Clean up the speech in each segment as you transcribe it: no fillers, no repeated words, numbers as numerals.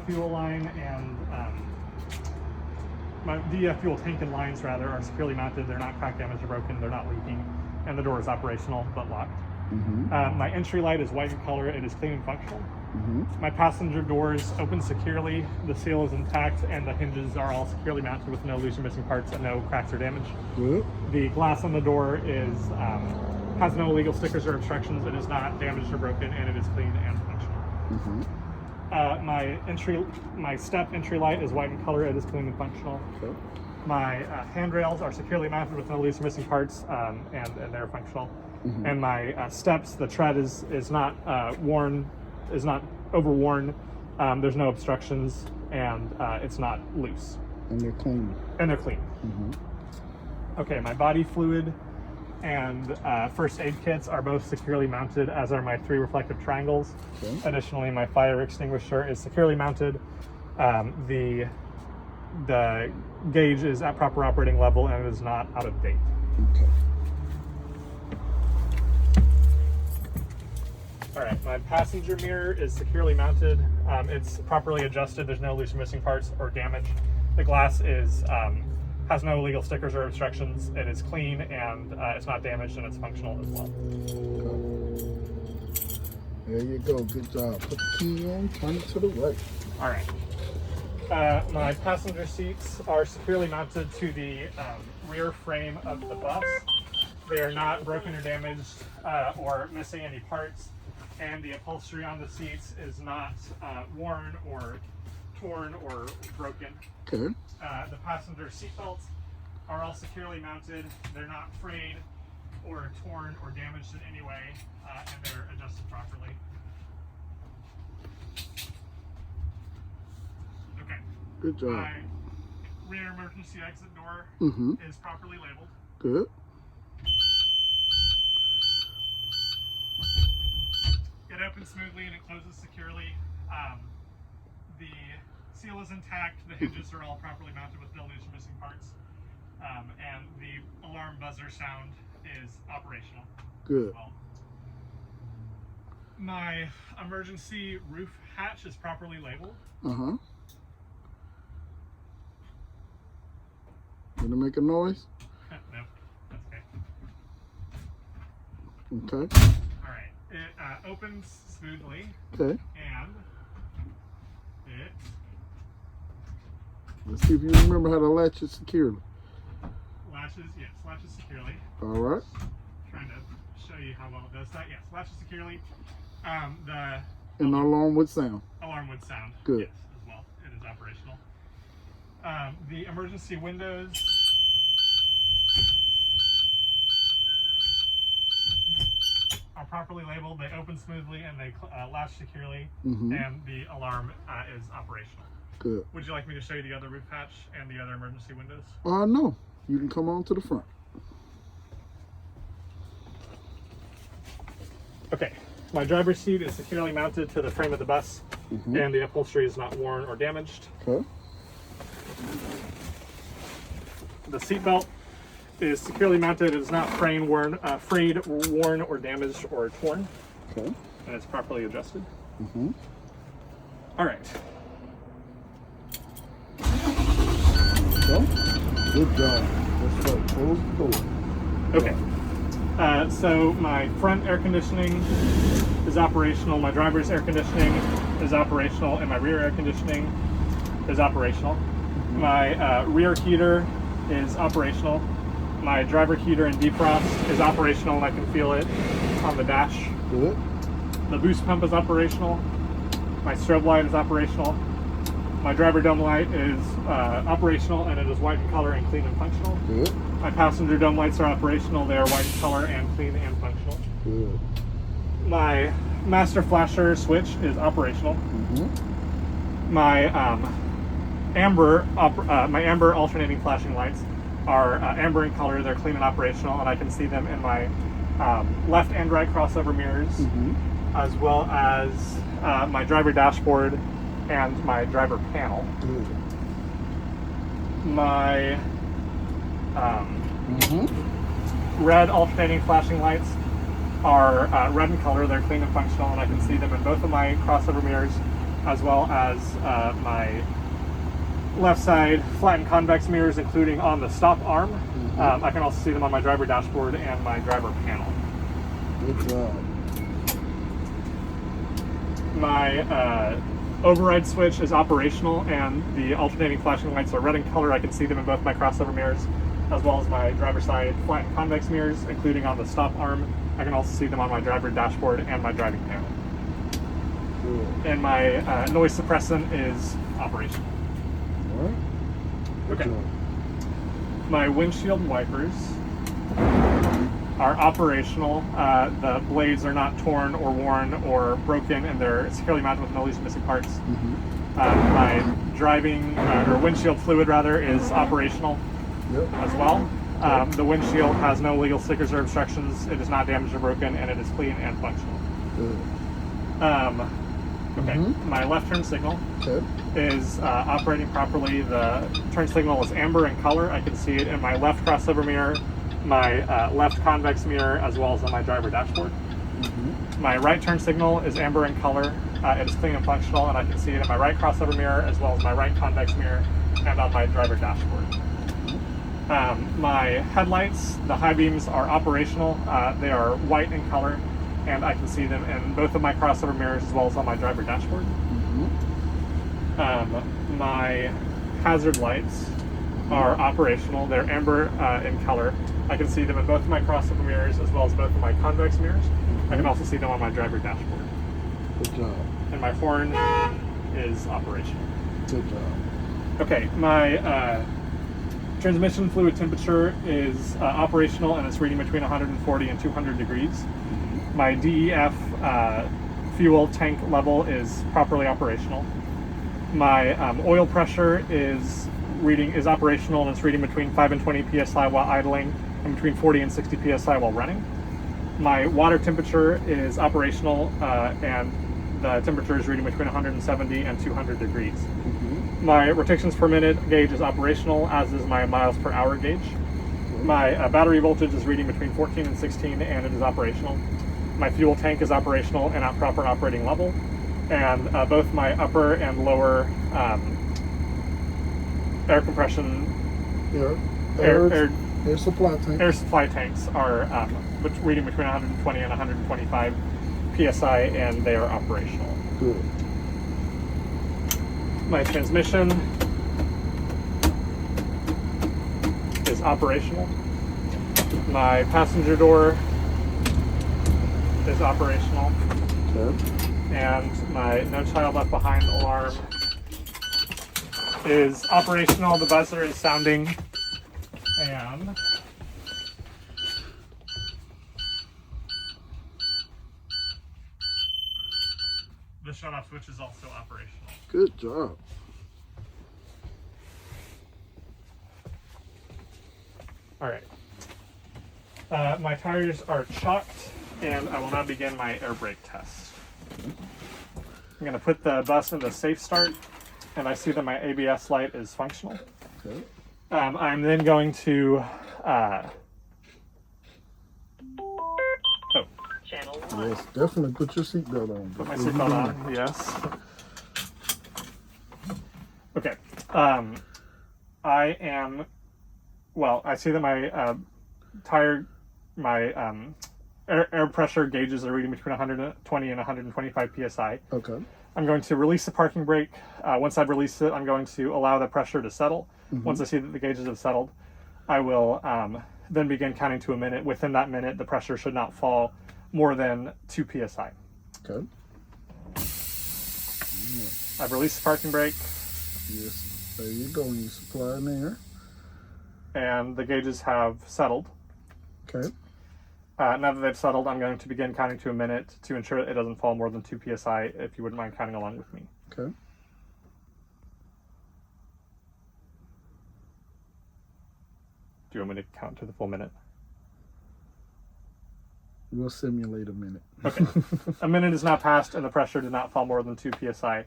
fuel line and my DEF fuel tank and lines rather are securely mounted. They're not crack damaged or broken. They're not leaking, and the door is operational but locked. My entry light is white in color. It is clean and functional. My passenger doors open securely. The seal is intact, and the hinges are all securely mounted with no loose or missing parts and no cracks or damage. The glass on the door is has no illegal stickers or obstructions. It is not damaged or broken, and it is clean and functional. My step entry light is white in color. It is clean and functional. My handrails are securely mounted with no loose or missing parts, and they're functional. And my steps, the tread is not worn, is not overworn. There's no obstructions, and it's not loose. And they're clean. And they're clean. Okay, my body fluid and first aid kits are both securely mounted, as are my 3 reflective triangles. Additionally, my fire extinguisher is securely mounted. The gauge is at proper operating level, and it is not out of date. All right, my passenger mirror is securely mounted. It's properly adjusted. There's no loose or missing parts or damage. The glass is has no illegal stickers or obstructions. It is clean, and it's not damaged, and it's functional as well. There you go. Good job. Put the key on. Turn it to the right. All right. My passenger seats are securely mounted to the rear frame of the bus. They are not broken or damaged or missing any parts. And the upholstery on the seats is not worn or torn or broken. Good. The passenger seat belts are all securely mounted. They're not frayed or torn or damaged in any way, and they're adjusted properly. Okay. Good job. My rear emergency exit door is properly labeled. Good. It opens smoothly and it closes securely. The seal is intact. The hinges are all properly mounted with no loose or missing parts. And the alarm buzzer sound is operational. Good. As well. My emergency roof hatch is properly labeled. Did it make a noise? No, that's okay. Okay. All right. It opens smoothly. Okay. And it. Let's see if you remember how to latch it securely. Latches securely. All right. Trying to show you how well it does that. Yes, latches securely. And the alarm would sound. Alarm would sound. Good. Yes, as well. It is operational. The emergency windows are properly labeled. They open smoothly and they latch securely, and the alarm is operational. Good. Would you like me to show you the other roof hatch and the other emergency windows? No. You can come on to the front. Okay. My driver's seat is securely mounted to the frame of the bus, and the upholstery is not worn or damaged. Okay. The seat belt is securely mounted. It is not frayed, worn, or damaged or torn. Okay. And it's properly adjusted. All right. Okay. Good job. Let's go. Close the door. Okay. So my front air conditioning is operational. My driver's air conditioning is operational, and my rear air conditioning is operational. My rear heater is operational. My driver heater and defrost is operational, and I can feel it on the dash. Good. The boost pump is operational. My strobe light is operational. My driver dome light is operational, and it is white in color and clean and functional. Good. My passenger dome lights are operational. They are white in color and clean and functional. Good. My master flasher switch is operational. My amber alternating flashing lights are amber in color. They're clean and operational, and I can see them in my left and right crossover mirrors, as well as my driver dashboard and my driver panel. My red alternating flashing lights are red in color. They're clean and functional, and I can see them in both of my crossover mirrors, as well as my left side flattened convex mirrors, including on the stop arm. I can also see them on my driver dashboard and my driver panel. Good job. My override switch is operational, and the alternating flashing lights are red in color. I can see them in both my crossover mirrors, as well as my driver side flattened convex mirrors, including on the stop arm. I can also see them on my driver dashboard and my driving panel. Good. And my noise suppressant is operational. All right. Good Okay. job. My windshield wipers are operational. The blades are not torn or worn or broken, and they're securely mounted with no loose missing parts. My driving or windshield fluid rather is operational Yep. as well. The windshield has no legal stickers or obstructions. It is not damaged or broken, and it is clean and functional. Good. Okay, my left turn signal Okay. is operating properly. The turn signal is amber in color. I can see it in my left crossover mirror, my left convex mirror, as well as on my driver dashboard. My right turn signal is amber in color. It is clean and functional, and I can see it in my right crossover mirror, as well as my right convex mirror, and on my driver dashboard. My headlights, the high beams, are operational. They are white in color, and I can see them in both of my crossover mirrors as well as on my driver dashboard. My hazard lights are operational. They're amber in color. I can see them in both of my crossover mirrors as well as both of my convex mirrors. I can also see them on my driver dashboard. Good job. And my horn is operational. Good job. Okay, my transmission fluid temperature is operational, and it's reading between 140 and 200 degrees. My DEF fuel tank level is properly operational. My oil pressure is operational, and it's reading between 5 and 20 psi while idling, and between 40 and 60 psi while running. My water temperature is operational, and the temperature is reading between 170 and 200 degrees. My rotations per minute gauge is operational, as is my miles per hour gauge. My battery voltage is reading between 14 and 16, and it is operational. My fuel tank is operational and at proper operating level. And both my upper and lower air compression Air supply tank. air supply tanks are reading between 120 and 125 psi, and they are operational. Good. My transmission is operational. My passenger door is operational. Okay. And my No Child Left Behind alarm is operational. The buzzer is sounding, and the shut-off switch is also operational. Good job. All right. My tires are chocked, and I will now begin my air brake test. I'm going to put the bus into safe start, and I see that my ABS light is functional. Okay. I'm then going to Channel 1. Yes, definitely put your seatbelt on. put my seatbelt on. Yes. Okay. I see that my air pressure gauges are reading between 120 and 125 psi. Okay. I'm going to release the parking brake. Once I've released it, I'm going to allow the pressure to settle. Once I see that the gauges have settled, I will then begin counting to a minute. Within that minute, the pressure should not fall more than 2 psi. Okay. I've released the parking brake, Yes. There you go. You supply in there. and the gauges have settled. Okay. Now that they've settled, I'm going to begin counting to a minute to ensure it doesn't fall more than 2 psi, if you wouldn't mind counting along with me. Okay. Do you want me to count to the full minute? We'll simulate a minute. Okay. A minute is now passed, and the pressure did not fall more than 2 psi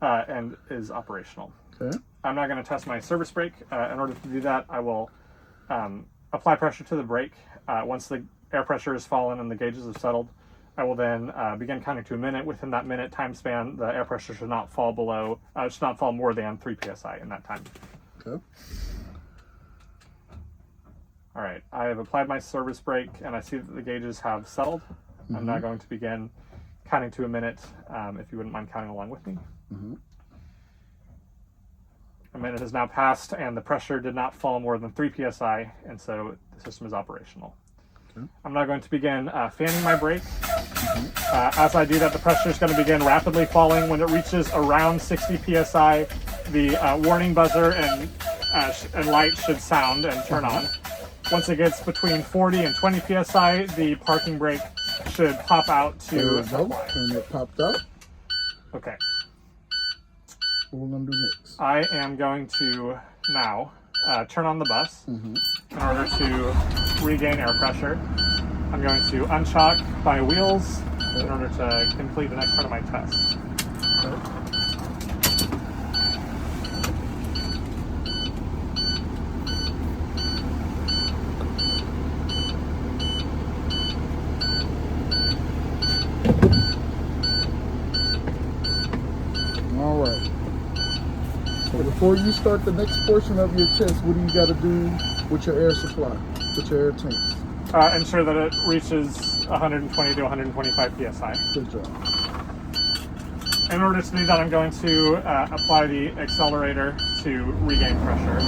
and is operational. Okay. I'm now going to test my service brake. In order to do that, I will apply pressure to the brake. Once the air pressure has fallen and the gauges have settled, I will then begin counting to a minute. Within that minute time span, the air pressure should not fall more than 3 psi in that time. Okay. All right, I have applied my service brake and I see that the gauges have settled. I'm now going to begin counting to a minute, if you wouldn't mind counting along with me. A minute has now passed and the pressure did not fall more than 3 psi, and so the system is operational. I'm now going to begin fanning my brake. As I do that, the pressure is going to begin rapidly falling. When it reaches around 60 psi, the warning buzzer and light should sound and turn on. Once it gets between 40 and 20 psi, the parking brake should pop out to There we go. apply. And it popped out. Okay. What we're going to do next? I am going to now turn on the bus in order to regain air pressure. I'm going to unchock my wheels in order to complete the next part of my test. All right. So before you start the next portion of your test, what do you got to do with your air supply, with your air tanks? Ensure that it reaches 120 to 125 psi. Good job. In order to do that, I'm going to apply the accelerator to regain pressure.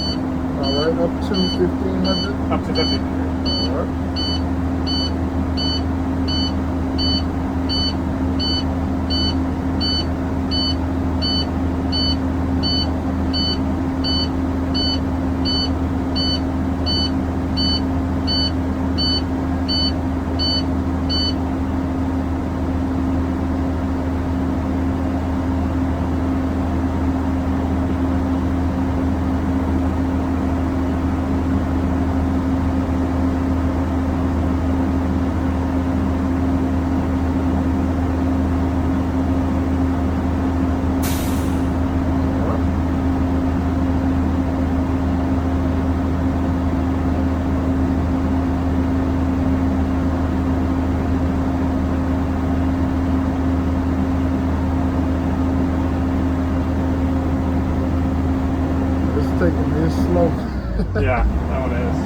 All right, up to 1500. Up to 50. All right. Taking this slow. Yeah, that one is.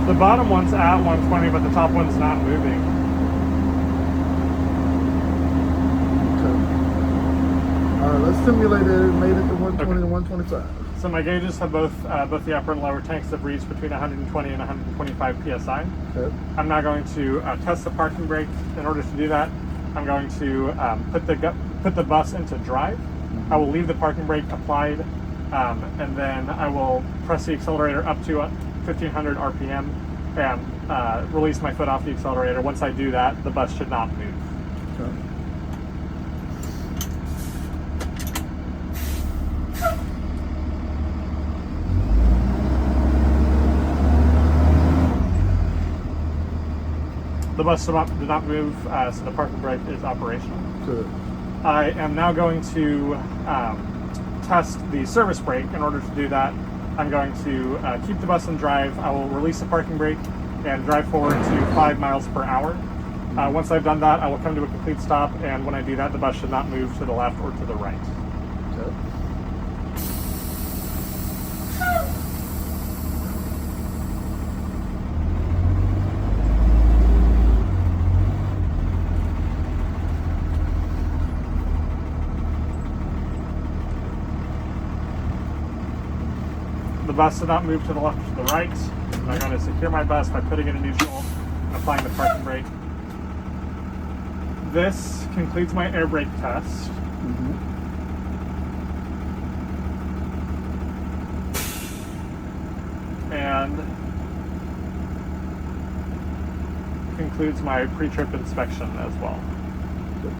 The bottom one's at 120, but the top one's not moving. Okay. All right, let's simulate it. It made it to 120 to 125. So my gauges have both the upper and lower tanks have reached between 120 and 125 psi. Okay. I'm now going to test the parking brake. In order to do that, I'm going to put the bus into drive. I will leave the parking brake applied, and then I will press the accelerator up to 1500 RPM and release my foot off the accelerator. Once I do that, the bus should not move. Okay. The bus did not move, so the parking brake is operational. Good. I am now going to test the service brake. In order to do that, I'm going to keep the bus in drive. I will release the parking brake and drive forward to 5 miles per hour. Once I've done that, I will come to a complete stop, and when I do that, the bus should not move to the left or to the right. Okay. The bus did not move to the left or to the right. I'm going to secure my bus by putting it in neutral and applying the parking brake. This concludes my air brake test. And concludes my pre-trip inspection as well.